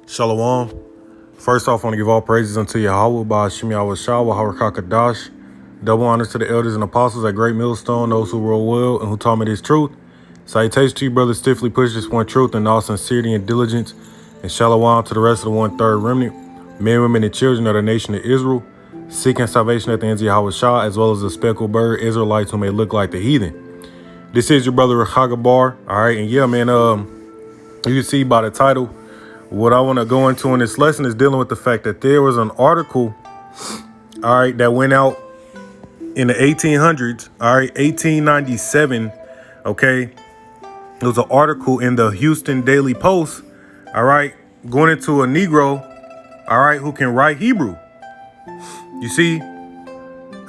Shalom. First off, I want to give all praises unto Yahweh by Hashem Yahweh Shah, Kakadash. Double honors to the elders and apostles at Great Millstone, those who rule well and who taught me this truth. Salutations to you, brothers, stiffly push this one truth in all sincerity and diligence. And shalom to the rest of the 1/3 remnant, men, women, and children of the nation of Israel, seeking salvation at the hands of Yahweh Shah, as well as the speckled bird Israelites who may look like the heathen. This is your brother Rechagabar. All right, and yeah, man, you can see by the title, what I want to go into in this lesson is dealing with the fact that there was an article, all right, that went out in the 1800s, all right, 1897, okay. There was an article in the Houston Daily Post, all right, going into a Negro, all right, who can write Hebrew. You see,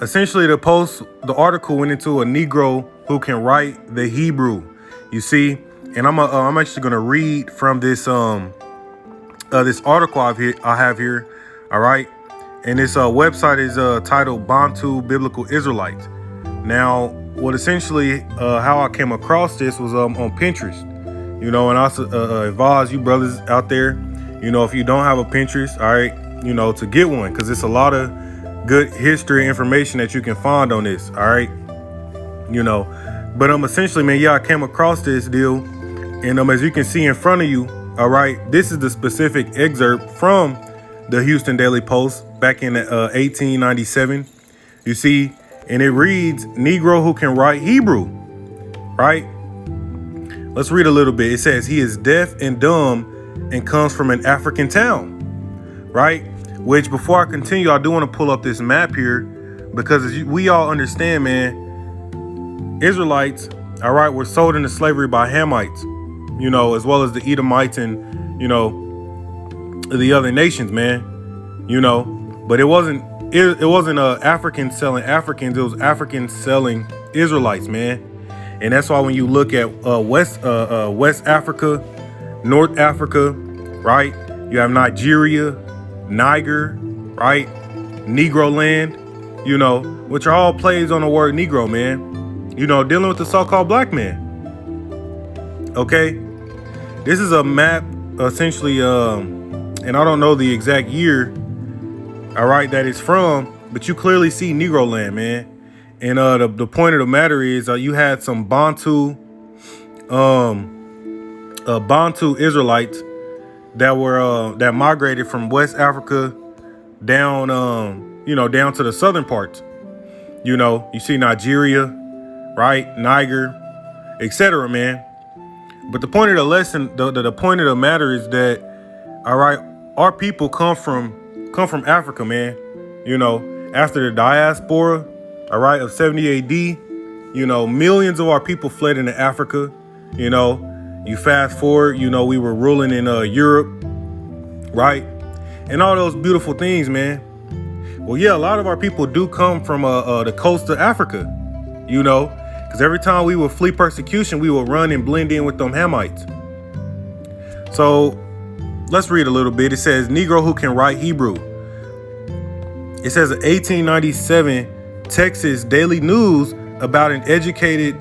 essentially the article went into a Negro who can write the Hebrew. You see, and I'm actually gonna read from this this article I have here, all right, and this website is titled Bantu Biblical Israelites. Now, what essentially how I came across this was on Pinterest, you know, and I advise you brothers out there, you know, if you don't have a Pinterest, all right, you know, to get one, because it's a lot of good history information that you can find on this, all right, you know, but essentially, man, yeah, I came across this deal, and as you can see in front of you, all right, this is the specific excerpt from the Houston Daily Post back in 1897. You see, and it reads, Negro who can write Hebrew, right? Let's read a little bit. It says, he is deaf and dumb and comes from an African town, right? Which, before I continue, I do want to pull up this map here, because as we all understand, man, Israelites, all right, were sold into slavery by Hamites, you know, as well as the Edomites and, you know, the other nations, man, you know, but it wasn't Africans selling Africans, it was Africans selling Israelites, man. And that's why when you look at West Africa, North Africa, right, you have Nigeria, Niger, right, Negro land, you know, which are all plays on the word Negro, man, you know, dealing with the so-called black man. Okay, this is a map essentially, and I don't know the exact year, all right, that it's from, but you clearly see Negro land, man. And the point of the matter is you had some Bantu Israelites that were that migrated from West Africa down you know, down to the southern parts. You know, you see Nigeria, right, Niger, etc., man. But the point of the lesson, the point of the matter is that, all right, our people come from Africa, man. You know, after the diaspora, all right, of 70 AD, you know, millions of our people fled into Africa. You know, you fast forward, you know, we were ruling in Europe, right, and all those beautiful things, man. Well, yeah, a lot of our people do come from the coast of Africa, you know. Because every time we would flee persecution, we would run and blend in with them Hamites. So let's read a little bit. It says, Negro who can write Hebrew. It says, in 1897, Texas Daily News about an educated,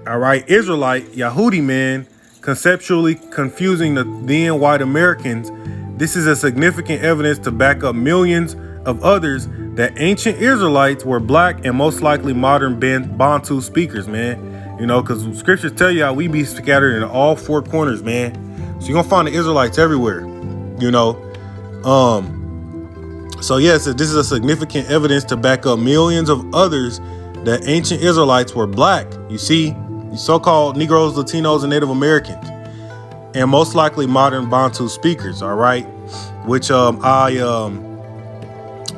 all right, Israelite, Yahudi man, conceptually confusing the then white Americans. This is a significant evidence to back up millions of others that ancient Israelites were black and most likely modern Bantu speakers, man. You know, because scriptures tell you how we be scattered in all four corners, man. So you're gonna find the Israelites everywhere, you know. So yes, this is a significant evidence to back up millions of others that ancient Israelites were black. You see, so-called Negroes, Latinos, and Native Americans, and most likely modern Bantu speakers. All right, which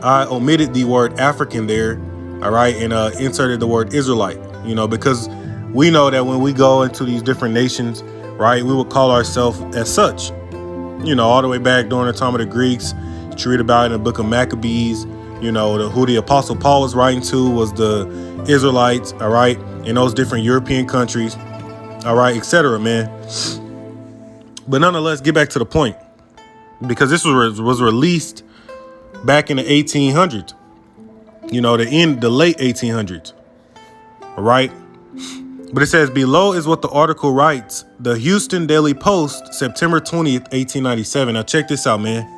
I omitted the word African there, all right, and inserted the word Israelite, you know, because we know that when we go into these different nations, right, we would call ourselves as such, you know, all the way back during the time of the Greeks. You read about it in the book of Maccabees, you know, who the Apostle Paul was writing to was the Israelites, all right, in those different European countries, all right, etc., man. But nonetheless, get back to the point, because this was released back in the 1800s, you know, the late 1800s, all right? But it says below is what the article writes. The Houston Daily Post, September 20th, 1897. Now check this out, man.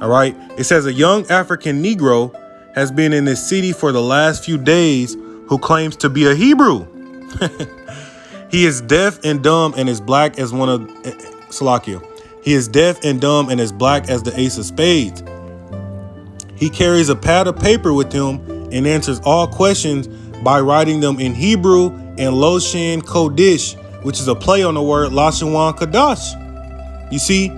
All right. It says a young African Negro has been in this city for the last few days who claims to be a Hebrew. He is deaf and dumb and as black as one of Salakia. He is deaf and dumb and as black as the ace of spades. He carries a pad of paper with him and answers all questions by writing them in Hebrew and Loshan Kodesh, which is a play on the word Lashawan Kadash. You see,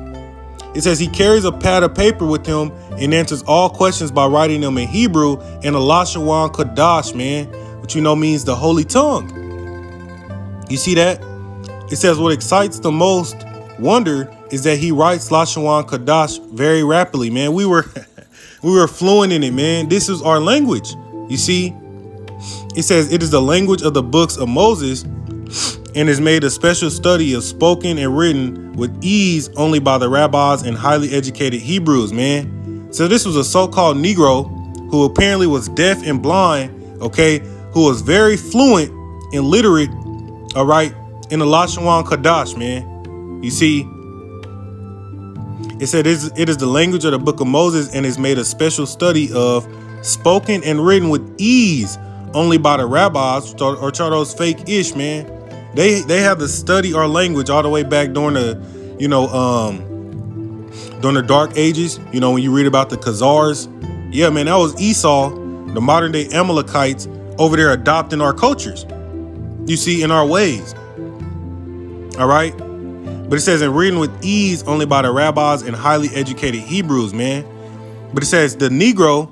it says he carries a pad of paper with him and answers all questions by writing them in Hebrew and a Lashawan Kadash, man, which you know means the holy tongue. You see that? It says what excites the most wonder is that he writes Lashawan Kadash very rapidly, man. We were fluent in it, man. This is our language. You see, it says it is the language of the books of Moses and is made a special study of spoken and written with ease only by the rabbis and highly educated Hebrews, man. So this was a so-called Negro who apparently was deaf and blind, okay, who was very fluent and literate, all right, in the Lashawan Kadash, man. You see, it said it is the language of the book of Moses and is made a special study of spoken and written with ease only by the rabbis or those fake ish, man. They have to study our language all the way back during the, during the dark ages. You know, when you read about the Khazars. Yeah, man, that was Esau, the modern day Amalekites over there adopting our cultures. You see, in our ways. All right. But it says in reading with ease only by the rabbis and highly educated Hebrews, man. But it says the Negro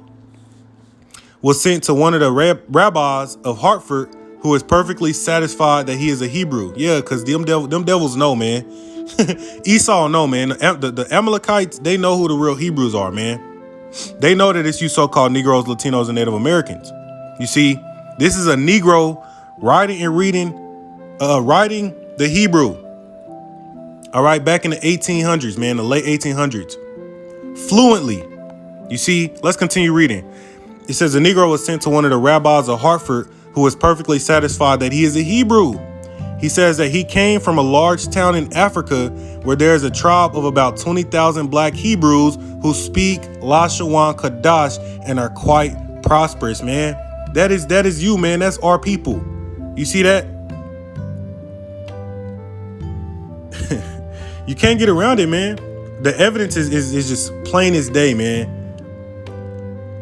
was sent to one of the rabbis of Hartford who is perfectly satisfied that he is a Hebrew. Yeah, because them devils know, man. Esau know, man. The Amalekites, they know who the real Hebrews are, man. They know that it's you so-called Negroes, Latinos, and Native Americans. You see, this is a Negro writing and reading, writing the Hebrew. All right, back in the 1800s, man, the late 1800s. Fluently. You see, let's continue reading. It says the Negro was sent to one of the rabbis of Hartford who was perfectly satisfied that he is a Hebrew. He says that he came from a large town in Africa where there is a tribe of about 20,000 black Hebrews who speak Lashawan Kadash and are quite prosperous, man. That is you, man. That's our people. You see that? You can't get around it, man. The evidence is just plain as day, man.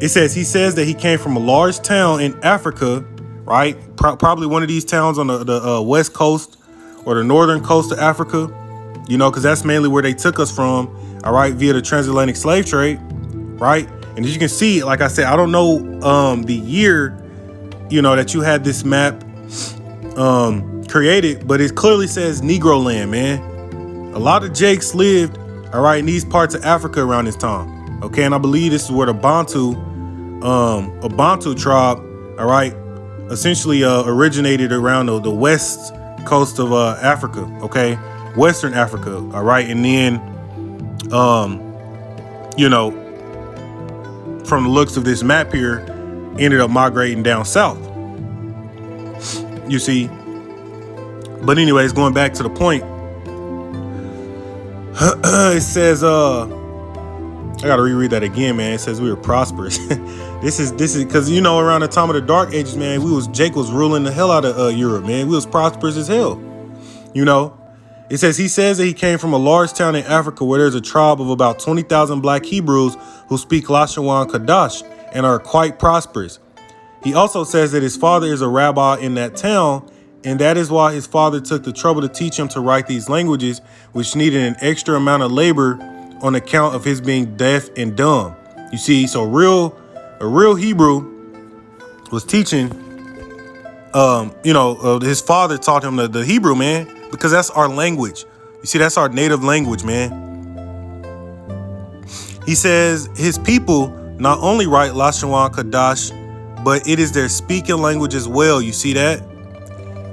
It says he says that he came from a large town in Africa, right? Probably one of these towns on the west coast or the northern coast of Africa, you know, because that's mainly where they took us from, all right, via the transatlantic slave trade, right? And as you can see, like I said, I don't know the year, you know, that you had this map created, but it clearly says Negro land, man. A lot of Jakes lived, all right, in these parts of Africa around this time. Okay, and I believe this is where the Bantu tribe, all right, essentially originated around the west coast of Africa, okay, Western Africa, all right, and then, you know, from the looks of this map here, ended up migrating down south. You see, but anyways, going back to the point, it says, I gotta reread that again, man. It says we were prosperous. This is because, you know, around the time of the Dark Ages, man, Jake was ruling the hell out of Europe, man. We was prosperous as hell, you know. It says he says that he came from a large town in Africa where there's a tribe of about 20,000 black Hebrews who speak Lashawan Kadash and are quite prosperous. He also says that his father is a rabbi in that town, and that is why his father took the trouble to teach him to write these languages, which needed an extra amount of labor on account of his being deaf and dumb. You see, so a real Hebrew was teaching, his father taught him the Hebrew, man, because that's our language. You see, that's our native language, man. He says his people not only write Lashawan Kadash, but it is their speaking language as well. You see that?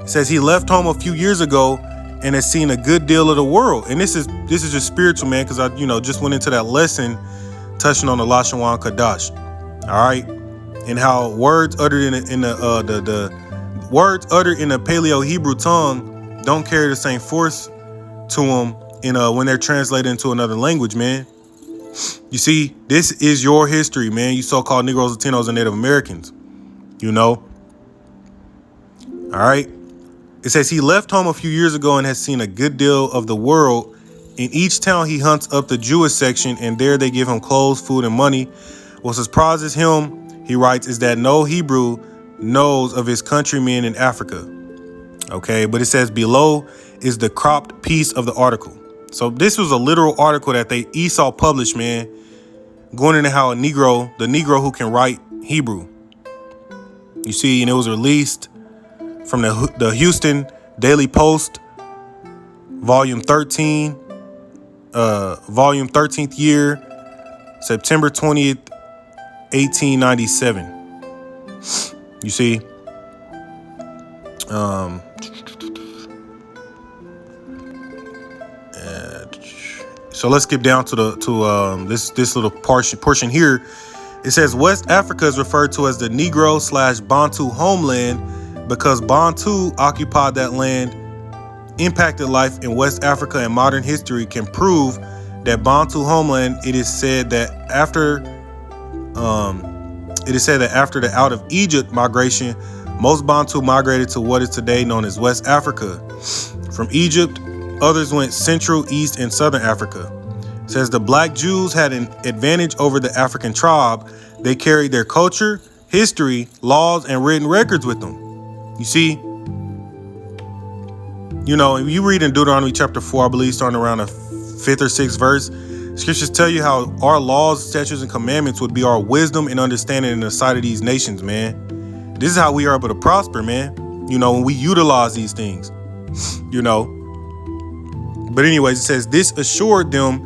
It says he left home a few years ago and has seen a good deal of the world. And this is just spiritual, man, because I, just went into that lesson touching on the Lashawan Kadash. All right. And how words uttered in the words uttered in the Paleo-Hebrew tongue don't carry the same force to them when they're translated into another language, man. You see, this is your history, man. You so-called Negroes, Latinos, and Native Americans. You know? All right? It says he left home a few years ago and has seen a good deal of the world. In each town, he hunts up the Jewish section, and there they give him clothes, food, and money. What surprises him, he writes, is that no Hebrew knows of his countrymen in Africa. Okay, but it says below is the cropped piece of the article. So this was a literal article that Esau published, man, going into how the Negro who can write Hebrew. You see, and it was released from the Houston Daily Post, volume 13, volume 13th year, September 20th, 1897. You see, so let's skip down to this little portion here. It says West Africa is referred to as the Negro/Bantu homeland because Bantu occupied that land. Impacted life in West Africa and modern history can prove that Bantu homeland. It is said that after the out of Egypt migration, most Bantu migrated to what is today known as West Africa. From Egypt, others went Central, East, and Southern Africa. It says the Black Jews had an advantage over the African tribe. They carried their culture, history, laws, and written records with them. You see, you know, if you read in Deuteronomy chapter 4, I believe starting around the 5th or 6th verse, scriptures tell you how our laws, statutes, and commandments would be our wisdom and understanding in the sight of these nations, man. This is how we are able to prosper, man. You know, when we utilize these things, you know. But anyways, it says this assured them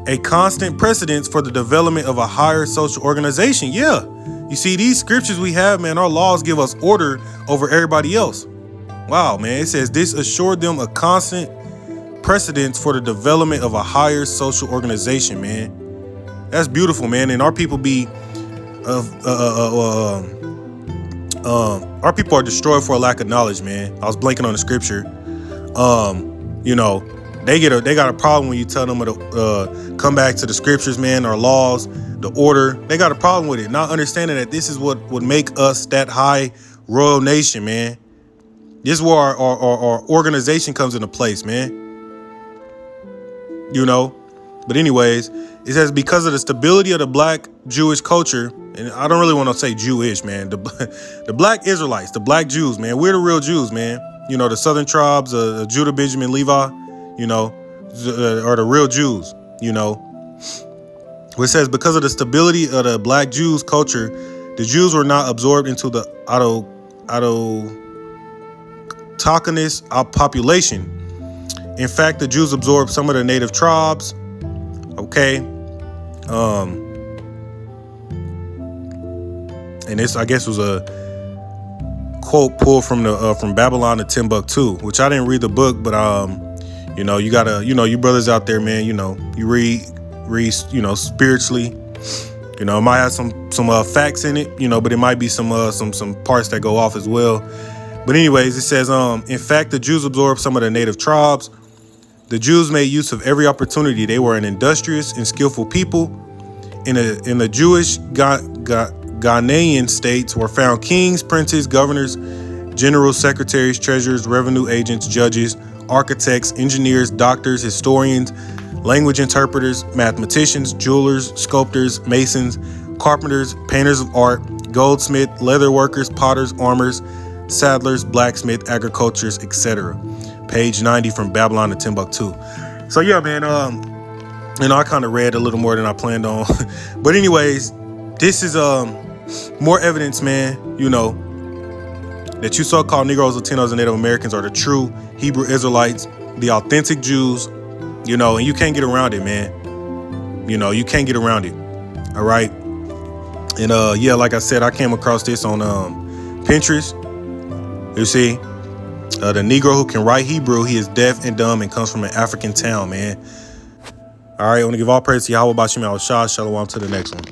a constant precedence for the development of a higher social organization. Yeah. You see, these scriptures we have, man, our laws give us order over everybody else. Wow, man. It says this assured them a constant precedence for the development of a higher social organization, man. That's beautiful, man. And our people our people are destroyed for a lack of knowledge, man. I was blanking on the scripture. You know, they got a problem when you tell them to come back to the scriptures, man, our laws, the order. They got a problem with it, not understanding that this is what would make us that high royal nation, man. This is where our organization comes into place, man. You know? But anyways, it says because of the stability of the Black Jewish culture, and I don't really want to say Jewish, man. The Black Israelites, the Black Jews, man. We're the real Jews, man. You know, the southern tribes, Judah, Benjamin, Levi, you know, are the real Jews, you know. Where it says because of the stability of the Black Jews culture, the Jews were not absorbed into the autochthonous population. In fact, the Jews absorbed some of the native tribes. Okay. And this, I guess, was a quote pulled from Babylon to Timbuktu, which I didn't read the book, but you know, you gotta, you know, you brothers out there, man, you know, you read, you know, spiritually. You know, it might have some facts in it, you know, but it might be some parts that go off as well. But anyways, it says, in fact, the Jews absorbed some of the native tribes. The Jews made use of every opportunity. They were an industrious and skillful people. In the Jewish Ghanaian states were found kings, princes, governors, generals, secretaries, treasurers, revenue agents, judges, architects, engineers, doctors, historians, language interpreters, mathematicians, jewelers, sculptors, masons, carpenters, painters of art, goldsmith, leather workers, potters, armors, saddlers, blacksmith, agriculturists, etc. Page 90 from Babylon to Timbuktu. So yeah, man, you know, I kind of read a little more than I planned on. But anyways, this is more evidence, man, you know, that you so-called Negroes, Latinos, and Native Americans are the true Hebrew Israelites, the authentic Jews, you know, and you can't get around it, man. You know, you can't get around it. All right. And yeah, like I said, I came across this on Pinterest. You see, the Negro who can write Hebrew, he is deaf and dumb and comes from an African town, man. All right, I want to give all praise to Yahweh Bashim Al Shah. Shalom to the next one.